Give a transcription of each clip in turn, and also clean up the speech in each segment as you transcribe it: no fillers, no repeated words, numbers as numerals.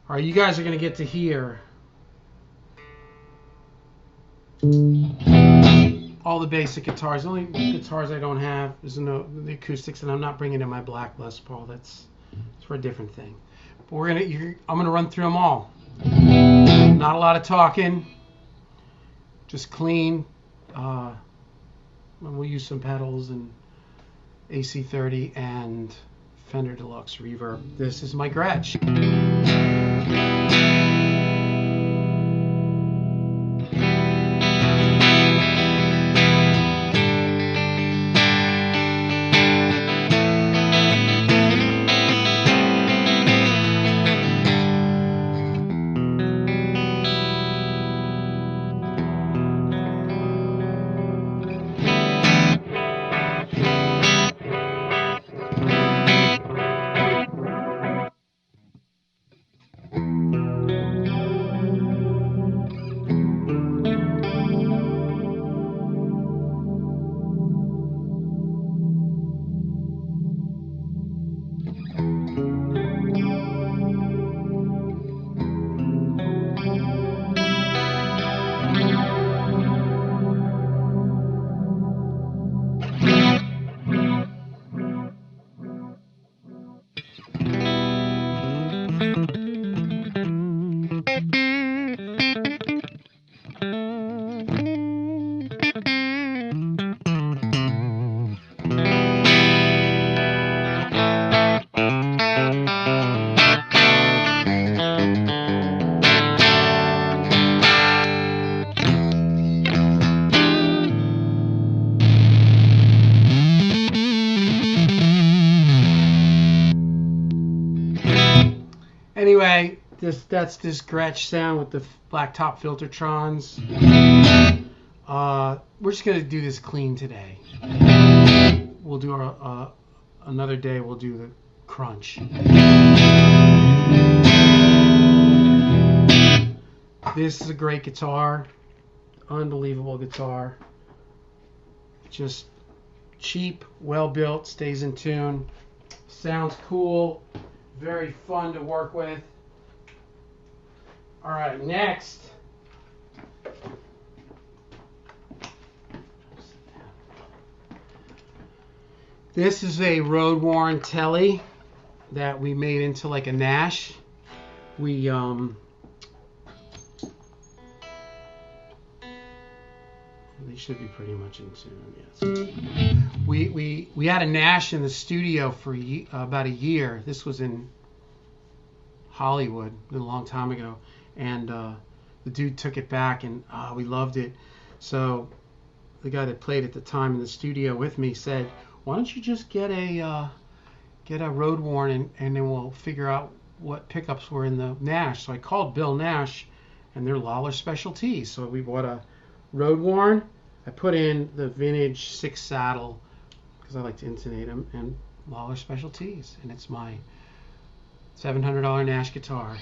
All right, you guys are going to get to hear all the basic guitars. The only guitars I don't have is the acoustics, and I'm not bringing in my black Les Paul. That's for a different thing. But I'm gonna run through them all. Not a lot of talking, just clean. And we'll use some pedals and AC30 and Fender Deluxe reverb. This is my Gretsch. Anyway, that's this Gretsch sound with the black top filtertrons. We're just gonna do this clean today. We'll do our another day. We'll do the crunch. This is a great guitar, unbelievable guitar. Just cheap, well built, stays in tune, sounds cool. Very fun to work with. All right, next. This is a road-worn Tele that we made into like a Nash. They should be pretty much in tune, yes. We had a Nash in the studio for about a year. This was in Hollywood a long time ago, and the dude took it back, and we loved it. So the guy that played at the time in the studio with me said, "Why don't you just get a road worn, and then we'll figure out what pickups were in the Nash." So I called Bill Nash, and they're Lawler Specialties. So we bought a road worn. I put in the vintage 6 saddle because I like to intonate them, and Lawler Specialties, and it's my $700 Nash guitar.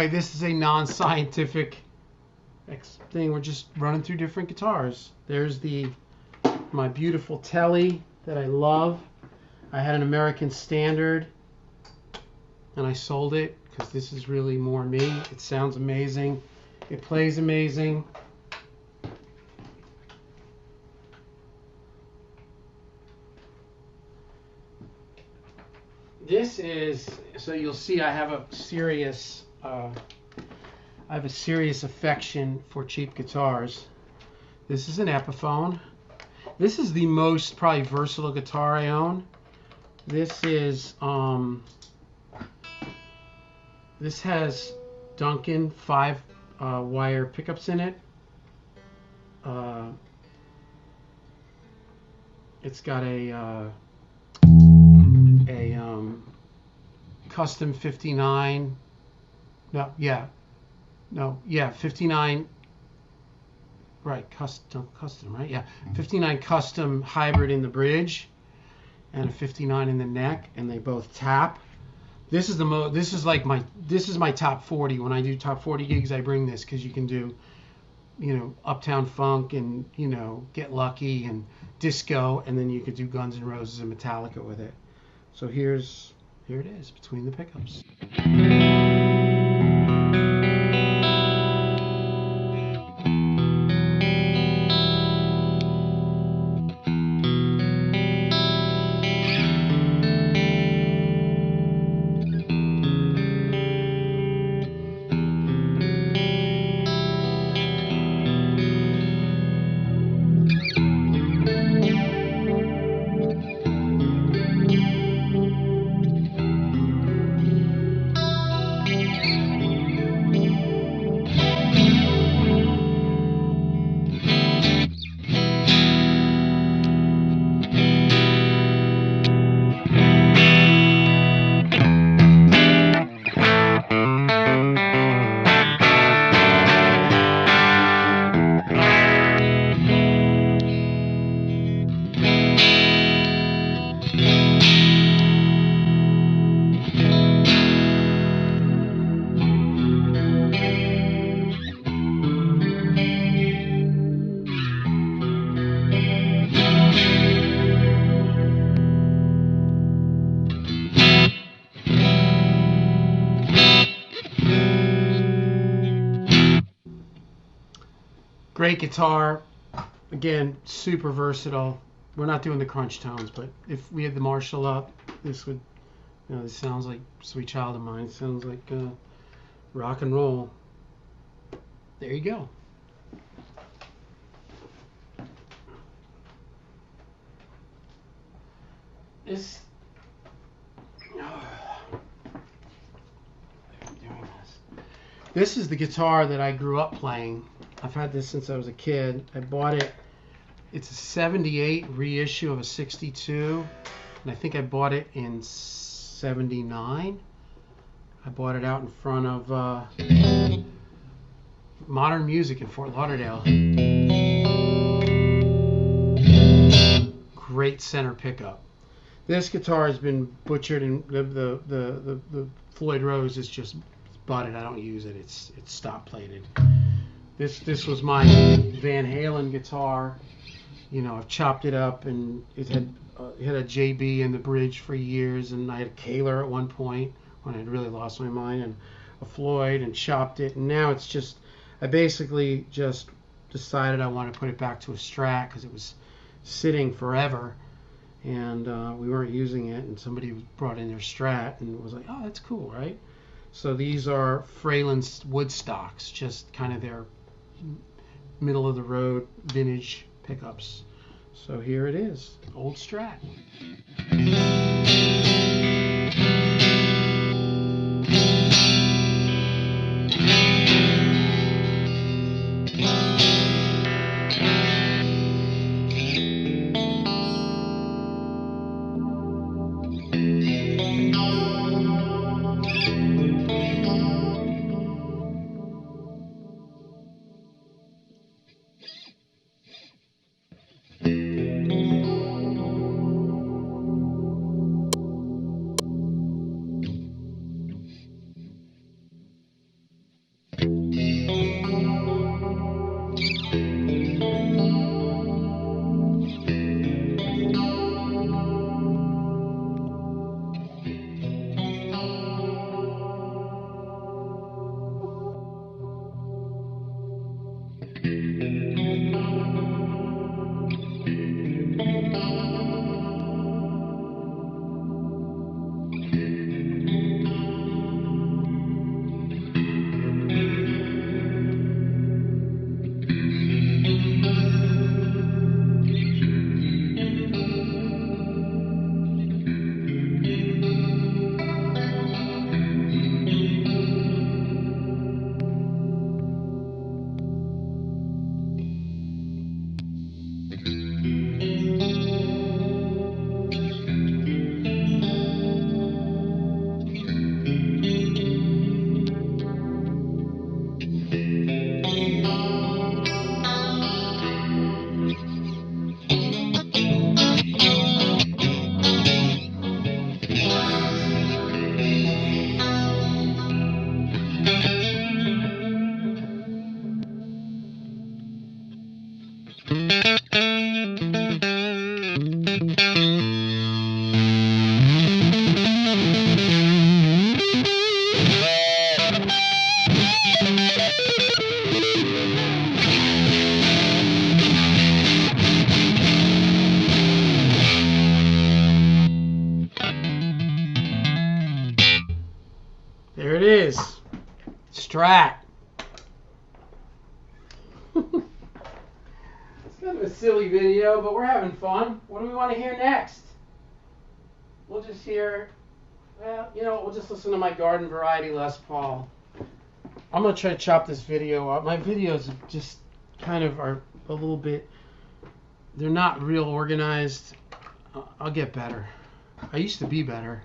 anyway, this is a non-scientific thing. We're just running through different guitars. There's my beautiful Tele that I love. I had an American Standard and I sold it because this is really more me. It sounds amazing. It plays amazing. This is, so you'll see I have a serious affection for cheap guitars. This is an Epiphone. This is the most probably versatile guitar I own. This is this has Duncan 5 wire pickups in it. It's got a custom 59. 59. Right, custom, right? Yeah, 59 custom hybrid in the bridge, and a 59 in the neck, and they both tap. This is this is my top 40. When I do top 40 gigs, I bring this because you can do, Uptown Funk and Get Lucky and disco, and then you could do Guns N' Roses and Metallica with it. So here it is between the pickups. Great guitar. Again, super versatile. We're not doing the crunch tones, but if we had the Marshall up, this would, this sounds like Sweet Child of Mine. It sounds like rock and roll. There you go. This is the guitar that I grew up playing. I've had this since I was a kid. I bought it. It's a 78 reissue of a 62, and I think I bought it in 79. I bought it out in front of Modern Music in Fort Lauderdale. Great center pickup. This guitar has been butchered, and the Floyd Rose is just butted. I don't use it. It's stop plated. This was my Van Halen guitar. I've chopped it up, and it had a JB in the bridge for years, and I had a Kaler at one point when I had really lost my mind, and a Floyd, and chopped it, and now it's just, I basically just decided I want to put it back to a Strat because it was sitting forever, and we weren't using it, and somebody brought in their Strat and was like, oh, that's cool, right? So these are Freyland's Woodstocks, just kind of their middle of the road vintage pickups. So here it is, old Strat. There it is. Strat. It's kind of a silly video, but we're having fun. What do we want to hear next? We'll just hear, well, we'll just listen to my garden variety Les Paul. I'm going to try to chop this video up. My videos just kind of are a little bit, they're not real organized. I'll get better. I used to be better.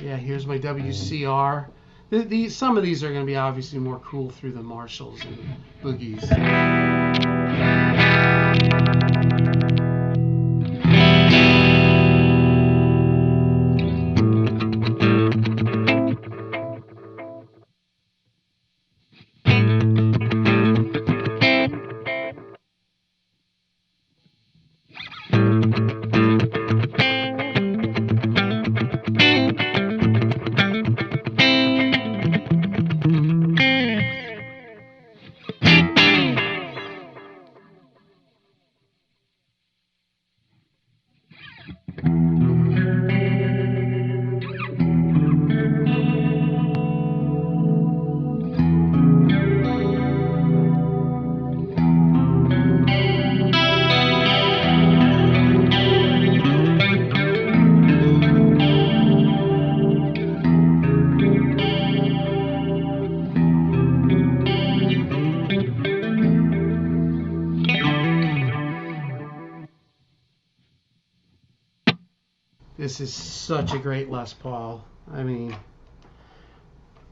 Yeah, here's my WCR. Some of these are going to be obviously more cool through the Marshalls and boogies. This is such a great Les Paul. I mean,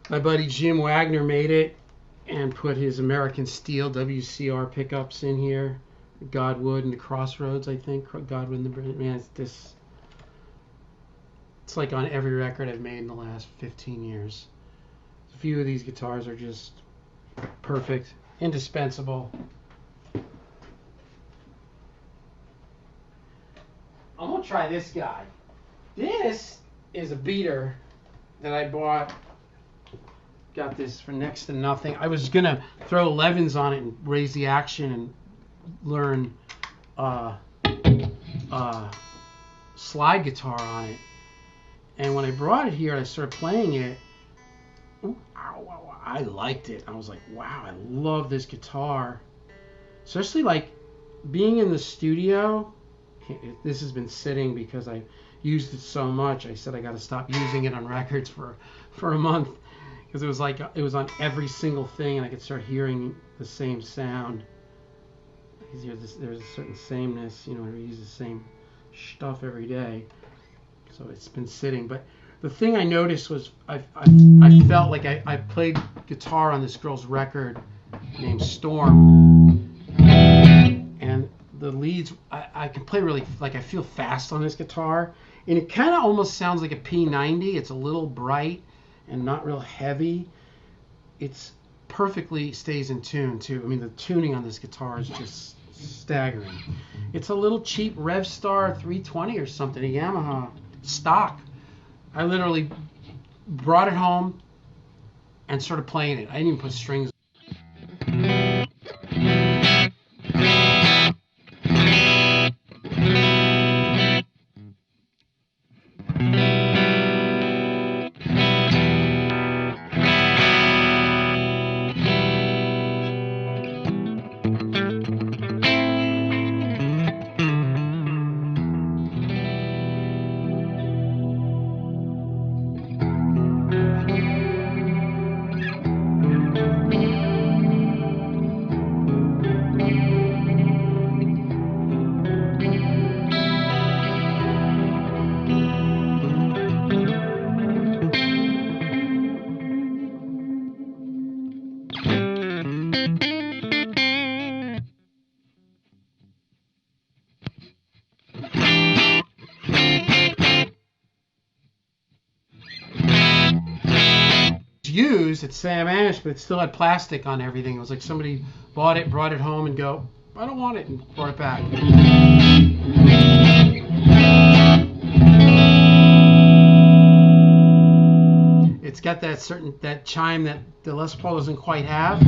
my buddy Jim Wagner made it and put his American Steel WCR pickups in here. Godwood and the Crossroads, I think. Godwood and the man, it's like on every record I've made in the last 15 years. A few of these guitars are just perfect, indispensable. I'm gonna try this guy. This is a beater that I bought. Got this for next to nothing. I was gonna throw 11s on it and raise the action and learn slide guitar on it. And when I brought it here, I started playing it. I liked it. I was like, wow, I love this guitar. Especially like being in the studio. This has been sitting because I used it so much. I said I got to stop using it on records for a month because it was like it was on every single thing and I could start hearing the same sound. There's a certain sameness, we use the same stuff every day. So it's been sitting. But the thing I noticed was I felt like I played guitar on this girl's record named Storm, and the leads I can play really, like, I feel fast on this guitar, and it kind of almost sounds like a P90. It's a little bright and not real heavy. It's perfectly stays in tune too. I mean, the tuning on this guitar is just staggering. It's a little cheap Revstar 320 or something, a Yamaha stock. I literally brought it home, and started playing it. I didn't even put strings. Used at Sam Amish, but it still had plastic on everything. It was like somebody bought it, brought it home, and go, I don't want it, and brought it back. It's got that chime that the Les Paul doesn't quite have.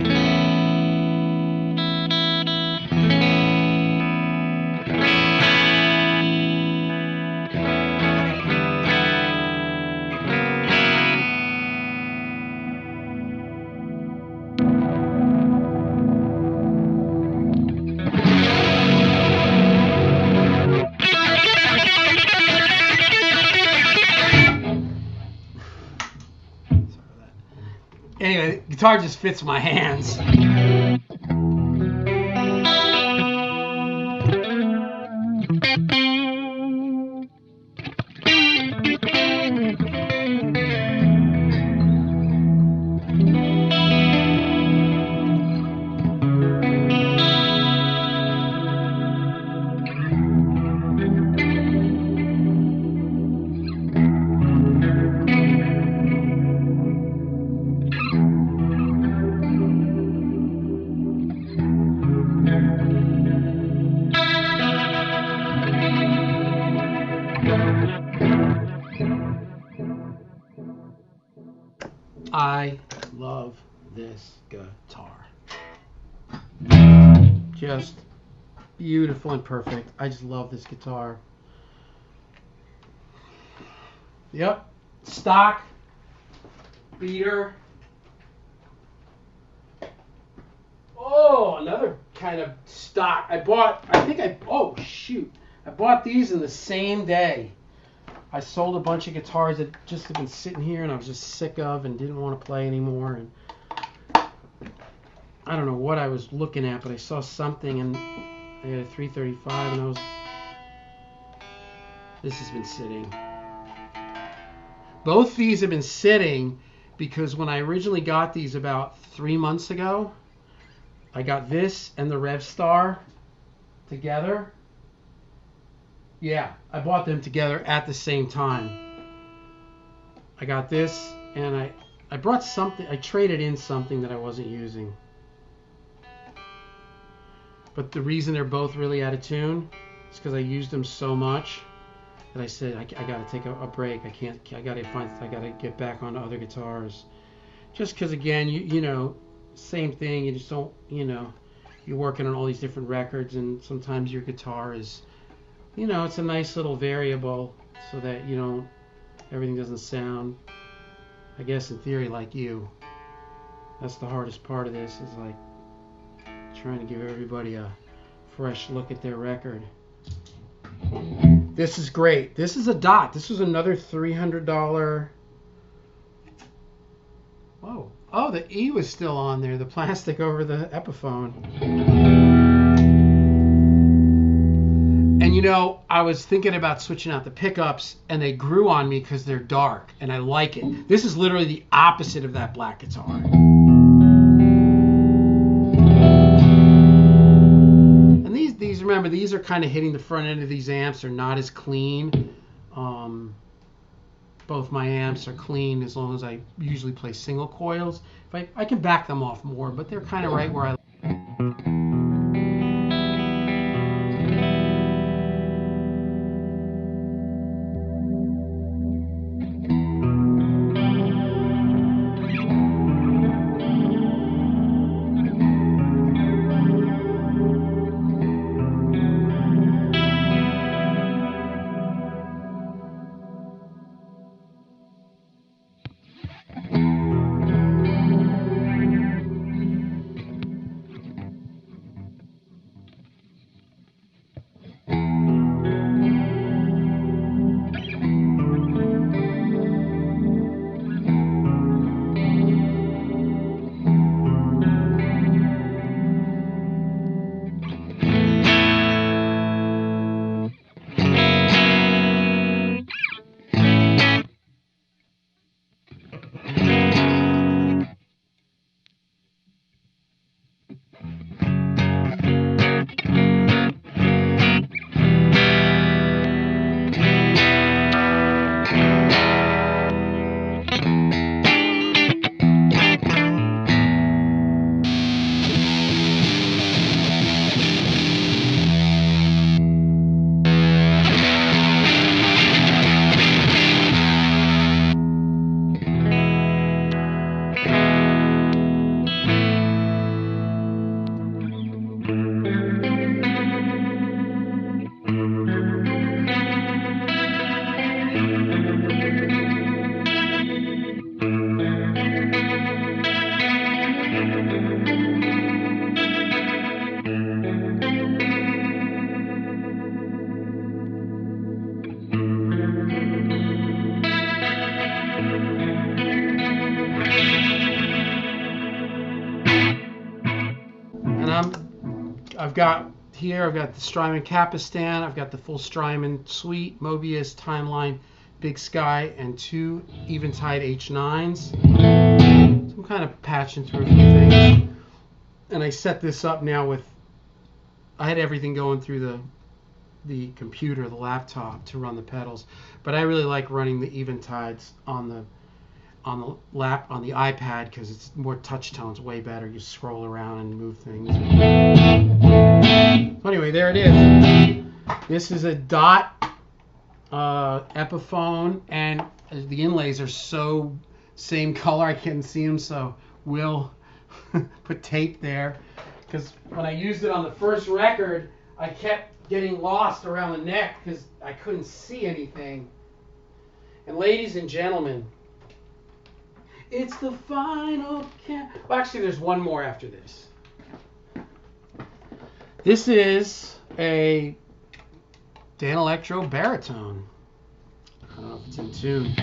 Anyway, the guitar just fits my hands. I love this guitar. Just beautiful and perfect. I just love this guitar. Yep. Stock. Beater. Oh, another kind of stock. I bought these in the same day. I sold a bunch of guitars that just have been sitting here and I was just sick of and didn't want to play anymore. And I don't know what I was looking at, but I saw something and I had a 335 and this has been sitting. Both these have been sitting because when I originally got these about 3 months ago, I got this and the Rev Star together. Yeah, I bought them together at the same time. I got this, and I brought something. I traded in something that I wasn't using. But the reason they're both really out of tune is because I used them so much that I said I got to take a break. I got to get back onto other guitars. Just because, again, you know, same thing. You just don't, you know, you're working on all these different records, and sometimes your guitar is, you know, it's a nice little variable so that everything doesn't sound, I guess in theory, like you. That's the hardest part of this, is like trying to give everybody a fresh look at their record. This is great. This is a Dot. This was another $300. Oh, the E was still on there, the plastic over the Epiphone. And you know, I was thinking about switching out the pickups, and they grew on me because they're dark, and I like it. This is literally the opposite of that black guitar. And these remember, these are kind of hitting the front end of these amps. They're not as clean. Both my amps are clean as long as I usually play single coils. If I can back them off more, but they're kind of right where I like. I've got the Strymon Capistan, I've got the full Strymon suite, Mobius, Timeline, Big Sky, and 2 Eventide H9s. So I'm kind of patching through a few things. And I set this up now with, I had everything going through the computer, the laptop, to run the pedals. But I really like running the Eventides on the iPad because it's more touch tones, way better. You scroll around and move things. So anyway, there it is. This is a dot Epiphone, and the inlays are so same color I can't see them, so we'll put tape there, because when I used it on the first record, I kept getting lost around the neck because I couldn't see anything. And ladies and gentlemen, it's the final well, actually, there's one more after this. This is a Dan Electro baritone. I don't know if it's in tune.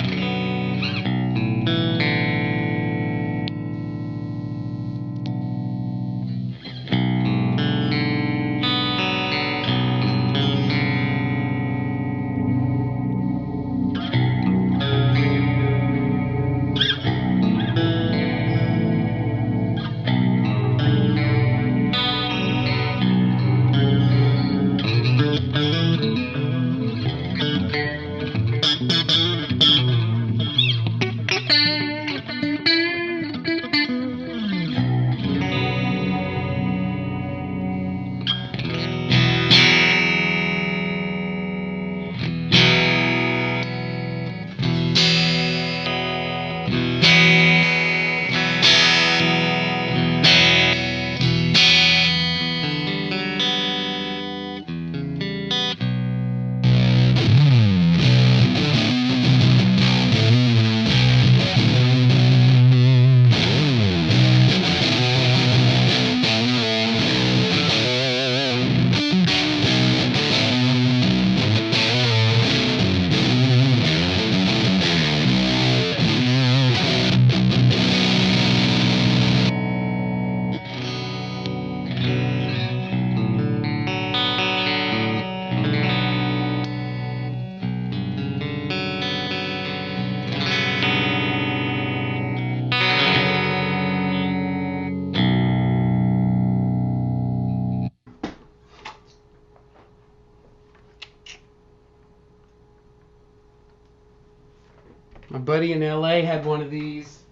My buddy in LA had one of these,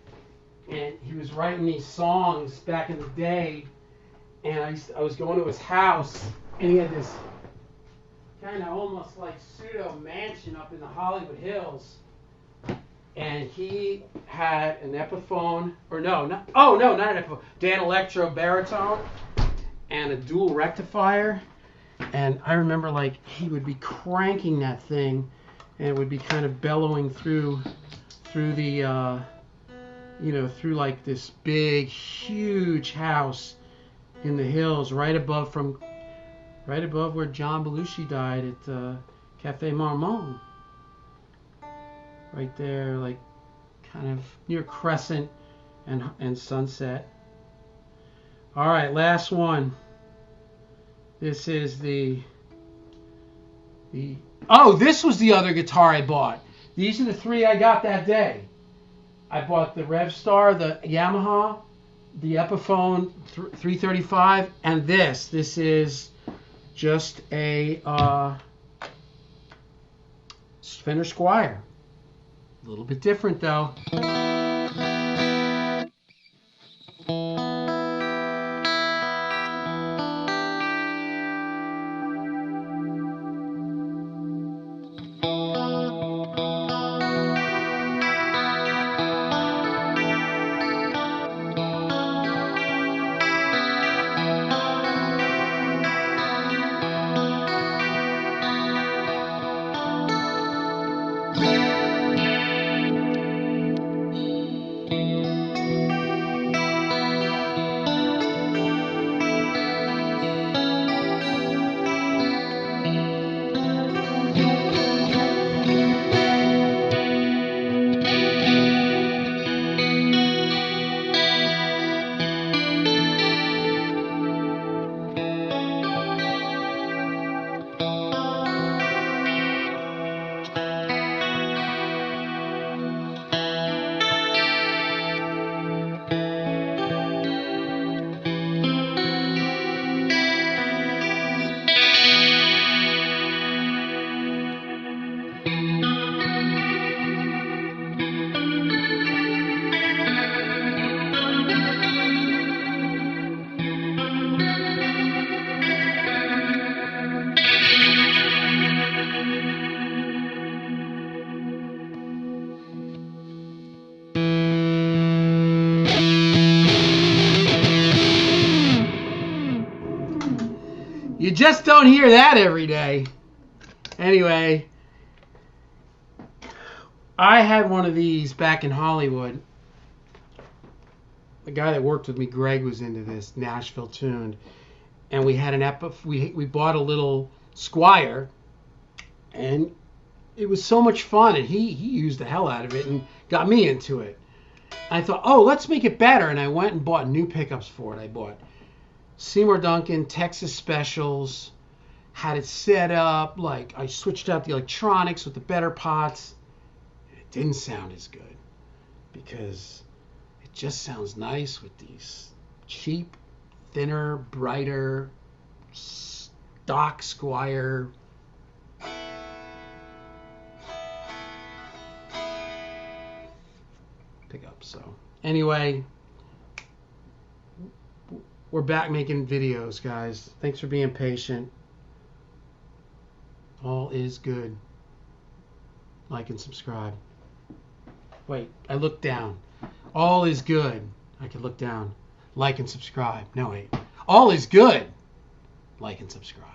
and he was writing these songs back in the day, and I was going to his house, and he had this kind of almost like pseudo mansion up in the Hollywood Hills, and he had an Epiphone, or not an Epiphone, Dan Electro baritone, and a dual rectifier, and I remember like he would be cranking that thing, and it would be kind of bellowing through the through like this big huge house in the hills right above where John Belushi died at Cafe Marmont, right there, like kind of near Crescent and Sunset. All right, last one. This is this was the other guitar I bought. These are the 3 I got that day. I bought the Revstar, the Yamaha, the Epiphone 335, and this. This is just a Fender Squier. A little bit different though. You just don't hear that every day. Anyway, I had one of these back in Hollywood. The guy that worked with me, Greg, was into this Nashville tuned, and we had we bought a little Squire, and it was so much fun, and he used the hell out of it and got me into it. I thought, oh, let's make it better, and I went and bought new pickups for it. I bought Seymour Duncan Texas Specials, had it set up, like I switched out the electronics with the better pots. It didn't sound as good because it just sounds nice with these cheap, thinner, brighter, stock Squire pickups. So anyway, we're back making videos, guys. Thanks for being patient. All is good. Like and subscribe. Wait, I looked down. All is good. I can look down. Like and subscribe. No, wait. All is good. Like and subscribe.